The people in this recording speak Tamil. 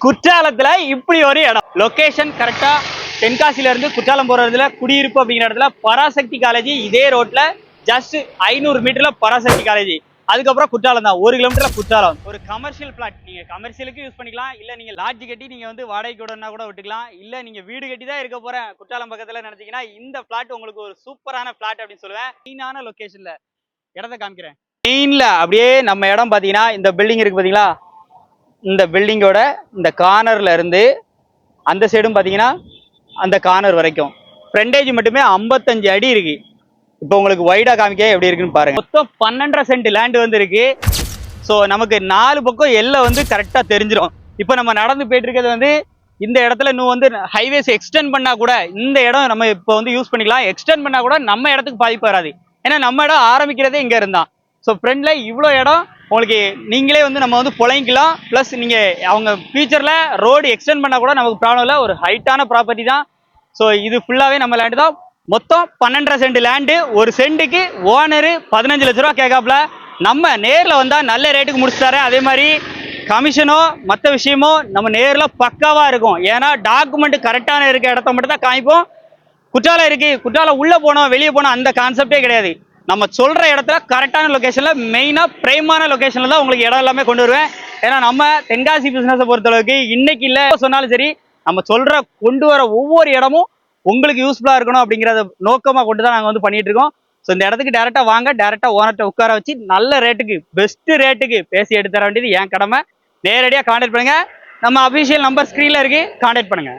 குற்றாலத்துல இப்படி ஒரு இடம், லொகேஷன் கரெக்டா தென்காசில இருந்து குற்றாலம் போறதுல குடியிருப்பு அப்படிங்கிற இடத்துல பராசக்தி காலேஜ், இதே ரோட்ல ஜஸ்ட் 500 மீட்டர்ல பராசக்தி காலேஜ். அதுக்கப்புறம் குற்றாலம் தான், 1 கிலோமீட்டர்ல குற்றாலம். ஒரு கமர்ஷியல் பிளாட், நீங்க கமர்ஷியலுக்கு யூஸ் பண்ணிக்கலாம், இல்ல நீங்க லாட்ஜ் கட்டி நீங்க வந்து வாடகை கூட விட்டுக்கலாம், இல்ல நீங்க வீடு கட்டி தான் இருக்க போறேன் குற்றாலம் பக்கத்துல நினைச்சீங்கன்னா இந்த பிளாட் உங்களுக்கு ஒரு சூப்பரான பிளாட் அப்படின்னு சொல்லுவேன். மெயினான லொகேஷன்ல இடத்த காமிக்கிறேன். மெயின்ல அப்படியே நம்ம இடம் பாத்தீங்கன்னா இந்த பில்டிங் இருக்கு பாத்தீங்களா, இந்த பில்டிங்கோட இந்த கார்னர்ல இருந்து அந்த சைடும் பாத்தீங்கன்னா அந்த கார்னர் வரைக்கும் ஃப்ரண்டேஜ் மட்டுமே 55 அடி இருக்கு. இப்போ உங்களுக்கு வைடா காமிக்க எப்படி இருக்குன்னு பாருங்க. மொத்தம் 12.5 சென்ட் லேண்ட் வந்து இருக்கு. ஸோ நமக்கு 4 பக்கம் எல்லை வந்து கரெக்டா தெரிஞ்சிடும். இப்போ நம்ம நடந்து போயிட்டு இருக்கிறது வந்து இந்த இடத்துல இன்னும் வந்து ஹைவேஸ் எக்ஸ்டெண்ட் பண்ணா கூட இந்த இடம் நம்ம இப்போ வந்து யூஸ் பண்ணிக்கலாம். எக்ஸ்டெண்ட் பண்ணா கூட நம்ம இடத்துக்கு பாதிப்பு வராது, ஏன்னா நம்ம இடம் ஆரம்பிக்கிறதே இங்க இருந்தா. ஸோ ஃப்ரண்ட்ல இவ்வளோ இடம் உங்களுக்கு நீங்களே வந்து நம்ம வந்து பொழைக்கலாம். ப்ளஸ் நீங்க அவங்க ஃபியூச்சர்ல ரோடு எக்ஸ்டெண்ட் பண்ணா கூட நமக்கு ப்ராப்ளம் இல்லை, ஒரு ஹைட்டான ப்ராப்பர்ட்டி தான். ஸோ இது ஃபுல்லாவே நம்ம லேண்டு தான். மொத்தம் 12.5 சென்ட் லேண்டு. ஒரு சென்ட்டுக்கு ஓனரு 15 லட்ச ரூபா கேட்காப்ல. நம்ம நேர்ல வந்தா நல்ல ரேட்டுக்கு முடிச்சு தரேன். அதே மாதிரி கமிஷனோ மற்ற விஷயமோ நம்ம நேர்ல பக்காவா இருக்கும். ஏன்னா டாக்குமெண்ட் கரெக்டான இருக்க இடத்த மட்டும் தான் காமிப்போம். குற்றாலம் இருக்கு, குற்றாலம் உள்ள போனோம் வெளியே போனோம் அந்த கான்செப்டே கிடையாது. நம்ம சொல்ற இடத்துல கரெக்டான லொகேஷன்ல, மெயினா பிரைமான லொகேஷன்ல தான் உங்களுக்கு இடம் எல்லாமே கொண்டு வருவேன். ஏன்னா நம்ம தென்காசி பிசினஸை பொறுத்தளவுக்கு இன்னைக்கு இல்ல சொன்னாலும் சரி, நம்ம சொல்ற கொண்டு வர ஒவ்வொரு இடமும் உங்களுக்கு யூஸ்ஃபுல்லா இருக்கணும் அப்படிங்கறத நோக்கமா கொண்டு தான் நாங்க வந்து பண்ணிட்டு இருக்கோம். ஸோ இந்த இடத்துக்கு டேரக்டா வாங்க, டேரக்டா ஓனர்கிட்ட உட்கார வச்சு நல்ல ரேட்டுக்கு பெஸ்ட் ரேட்டுக்கு பேசி எடுத்து தர வேண்டியது என் கடமை. நேரடியாக கான்டாக்ட் பண்ணுங்க. நம்ம அபிஷியல் நம்பர் ஸ்கிரீன்ல இருக்கு, கான்டாக்ட் பண்ணுங்க.